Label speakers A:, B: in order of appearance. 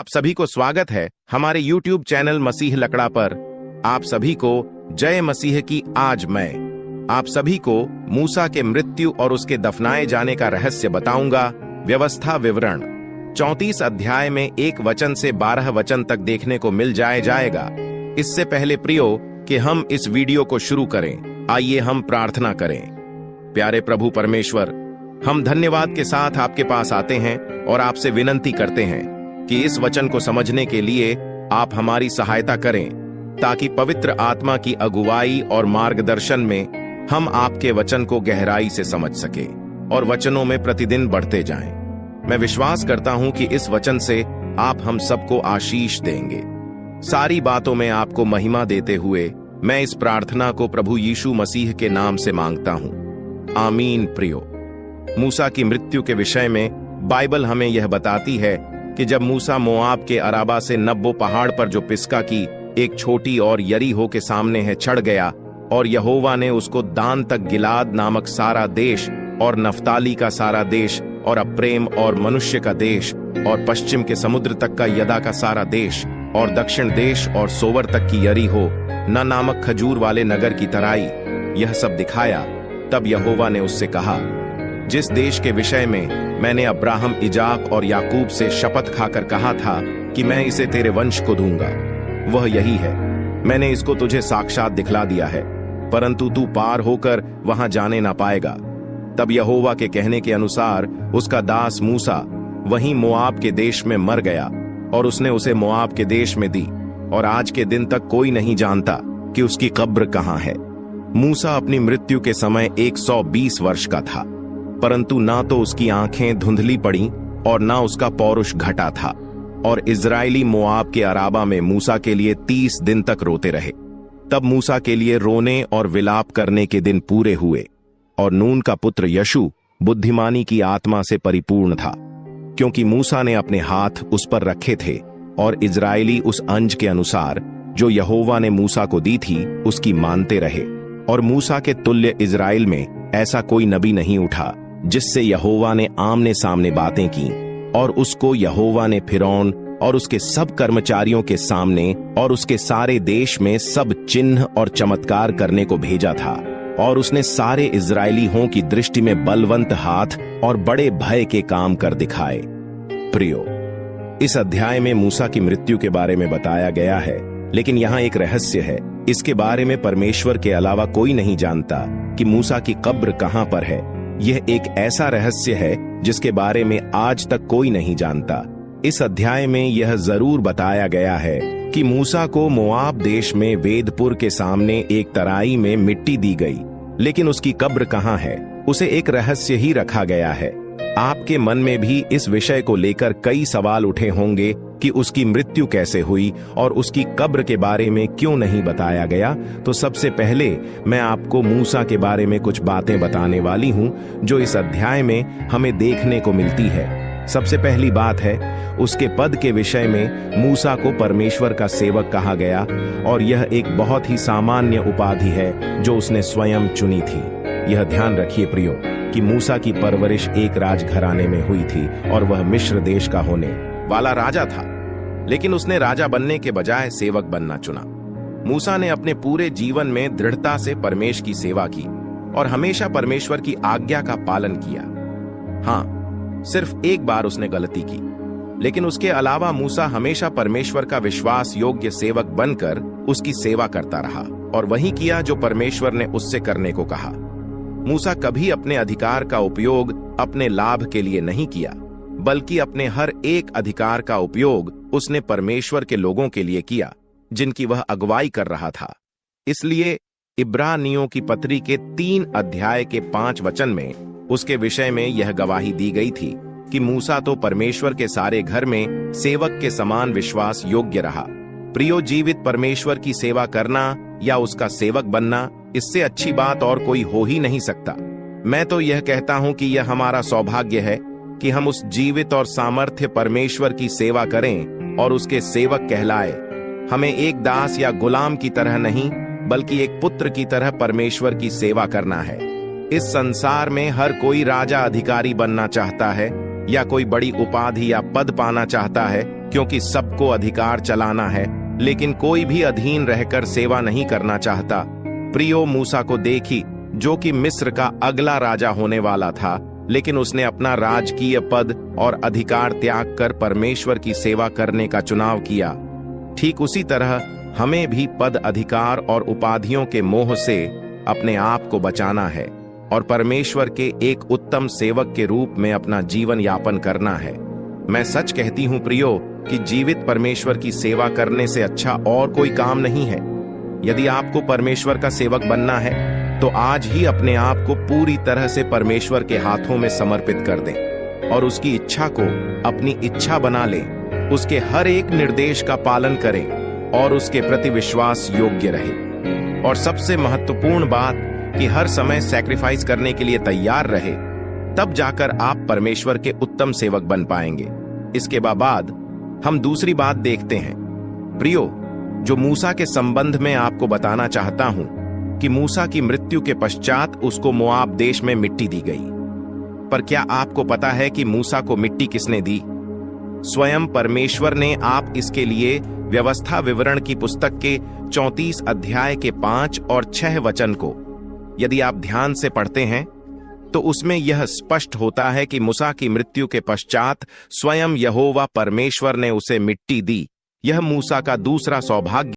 A: आप सभी को स्वागत है हमारे YouTube चैनल मसीह लकड़ा पर। आप सभी को जय मसीह की। आज मैं आप सभी को मूसा के मृत्यु और उसके दफनाए जाने का रहस्य बताऊंगा। व्यवस्था विवरण 34 अध्याय में 1 वचन से 12 वचन तक देखने को मिल जाएगा। इससे पहले प्रियो कि हम इस वीडियो को शुरू करें, आइए हम प्रार्थना करें। प्यारे प्रभु परमेश्वर, हम धन्यवाद के साथ आपके पास आते हैं और आपसे विनती करते हैं कि इस वचन को समझने के लिए आप हमारी सहायता करें, ताकि पवित्र आत्मा की अगुवाई और मार्गदर्शन में हम आपके वचन को गहराई से समझ सके और वचनों में प्रतिदिन बढ़ते जाएं। मैं विश्वास करता हूं कि इस वचन से आप हम सबको आशीष देंगे। सारी बातों में आपको महिमा देते हुए मैं इस प्रार्थना को प्रभु यीशु मसीह के नाम से मांगता हूं, आमीन। प्रियो, मूसा की मृत्यु के विषय में बाइबल हमें यह बताती है कि जब मूसा मोआब के अराबा से नब्बो पहाड़ पर जो पिस्का की एक छोटी और यरीहो के सामने है चढ़ गया, और यहोवा ने उसको दान तक गिलाद नामक सारा देश और नफ्ताली का सारा देश और अप्रेम और मनुष्य का देश और पश्चिम के समुद्र तक का यदा का सारा देश और दक्षिण देश और सोवर तक की यरीहो न नामक खजूर वाले नगर की तराई, यह सब दिखाया। तब यहोवा ने उससे कहा, जिस देश के विषय में मैंने अब्राहम, इजाक और याकूब से शपथ खाकर कहा था कि मैं इसे तेरे वंश को दूंगा, वह यही है। मैंने इसको तुझे साक्षात दिखला दिया है, परंतु तू पार होकर वहां जाने ना पाएगा। तब यहोवा के कहने के अनुसार उसका दास मूसा वहीं मोआब के देश में मर गया, और उसने उसे मोआब के देश में दी, और आज के दिन तक कोई नहीं जानता कि उसकी कब्र कहां है। मूसा अपनी मृत्यु के समय 120 वर्ष का था, परंतु ना तो उसकी आंखें धुंधली पड़ी और ना उसका पौरुष घटा था, और इजरायली मोआब के अराबा में मूसा के लिए 30 दिन तक रोते रहे। तब मूसा के लिए रोने और विलाप करने के दिन पूरे हुए, और नून का पुत्र यशु बुद्धिमानी की आत्मा से परिपूर्ण था, क्योंकि मूसा ने अपने हाथ उस पर रखे थे, और इजरायली उस अंज के अनुसार जो यहोवा ने मूसा को दी थी उसकी मानते रहे। और मूसा के तुल्य इजराइल में ऐसा कोई नबी नहीं उठा जिससे यहोवा ने आमने सामने बातें की, और उसको यहोवा ने फिरौन और उसके सब कर्मचारियों के सामने और उसके सारे देश में सब चिन्ह और चमत्कार करने को भेजा था, और उसने सारे इजरायलियों की दृष्टि में बलवंत हाथ और बड़े भय के काम कर दिखाए। प्रियो, इस अध्याय में मूसा की मृत्यु के बारे में बताया गया है, लेकिन यहाँ एक रहस्य है। इसके बारे में परमेश्वर के अलावा कोई नहीं जानता कि मूसा की कब्र कहां पर है। यह एक ऐसा रहस्य है जिसके बारे में आज तक कोई नहीं जानता। इस अध्याय में यह जरूर बताया गया है कि मूसा को मोआब देश में वेदपुर के सामने एक तराई में मिट्टी दी गई, लेकिन उसकी कब्र कहां है उसे एक रहस्य ही रखा गया है। आपके मन में भी इस विषय को लेकर कई सवाल उठे होंगे कि उसकी मृत्यु कैसे हुई और उसकी कब्र के बारे में क्यों नहीं बताया गया। तो सबसे पहले मैं आपको मूसा के बारे में कुछ बातें बताने वाली हूं जो इस अध्याय में हमें देखने को मिलती है। सबसे पहली बात है, उसके पद के विषय में मूसा को परमेश्वर का सेवक कहा गया, और यह एक बहुत ही सामान्य उपाधि है जो उसने स्वयं चुनी थी। यह ध्यान रखिए प्रियो कि मूसा की परवरिश एक राजघराने में हुई थी, और वह मिस्र देश का होने वाला राजा था, लेकिन उसने राजा बनने के बजाय सेवक बनना चुना। मूसा ने अपने पूरे जीवन में दृढ़ता से परमेश्वर की सेवा की और हमेशा परमेश्वर की आज्ञा का पालन किया। हाँ, सिर्फ एक बार उसने गलती की, लेकिन उसके अलावा मूसा हमेशा परमेश्वर का विश्वास योग्य सेवक बनकर उसकी सेवा करता रहा और वही किया जो परमेश्वर ने उससे करने को कहा। मूसा कभी अपने अधिकार का उपयोग अपने लाभ के लिए नहीं किया, बल्कि अपने हर एक अधिकार का उपयोग उसने परमेश्वर के लोगों के लिए किया जिनकी वह अगुवाई कर रहा था। इसलिए इब्रानियों की पत्री के 3 अध्याय के 5 वचन में उसके विषय में यह गवाही दी गई थी कि मूसा तो परमेश्वर के सारे घर में सेवक के समान विश्वास योग्य रहा। प्रियो, जीवित परमेश्वर की सेवा करना या उसका सेवक बनना, इससे अच्छी बात और कोई हो ही नहीं सकता। मैं तो यह कहता हूं कि यह हमारा सौभाग्य है कि हम उस जीवित और सामर्थ्य परमेश्वर की सेवा करें और उसके सेवक कहलाए। हमें एक दास या गुलाम की तरह नहीं, बल्कि एक पुत्र की तरह परमेश्वर की सेवा करना है। इस संसार में हर कोई राजा अधिकारी बनना चाहता है या कोई बड़ी उपाधि या पद पाना चाहता है, क्योंकि सबको अधिकार चलाना है, लेकिन कोई भी अधीन रहकर सेवा नहीं करना चाहता। प्रियो मूसा को देखी, जो कि मिस्र का अगला राजा होने वाला था, लेकिन उसने अपना राजकीय पद और अधिकार त्याग कर परमेश्वर की सेवा करने का चुनाव किया। ठीक उसी तरह हमें भी पद, अधिकार और उपाधियों के मोह से अपने आप को बचाना है और परमेश्वर के एक उत्तम सेवक के रूप में अपना जीवन यापन करना है। मैं सच कहती हूं प्रियो कि जीवित परमेश्वर की सेवा करने से अच्छा और कोई काम नहीं है। यदि आपको परमेश्वर का सेवक बनना है तो आज ही अपने आप को पूरी तरह से परमेश्वर के हाथों में समर्पित कर दें और उसकी इच्छा को अपनी इच्छा बना लें। उसके हर एक निर्देश का पालन करें और उसके प्रति विश्वास योग्य रहे। और सबसे महत्वपूर्ण बात कि हर समय सैक्रिफाइस करने के लिए तैयार रहे, तब जाकर आप परमेश्वर के उत्तम सेवक बन पाएंगे। इसके बाद हम दूसरी बात देखते हैं प्रियो, जो मूसा के संबंध में आपको बताना चाहता हूं कि मूसा की मृत्यु के पश्चात उसको मोआब देश में मिट्टी दी गई। पर क्या आपको पता है कि मूसा को मिट्टी किसने दी? स्वयं परमेश्वर ने। आप इसके लिए व्यवस्था विवरण की पुस्तक के 34 अध्याय के 5 और 6 वचन को यदि आप ध्यान से पढ़ते हैं तो उसमें यह स्पष्ट होता है कि मूसा की मृत्यु के पश्चात स्वयं यहोवा परमेश्वर ने उसे मिट्टी दी। यह मूसा का दूसरा सौभाग्य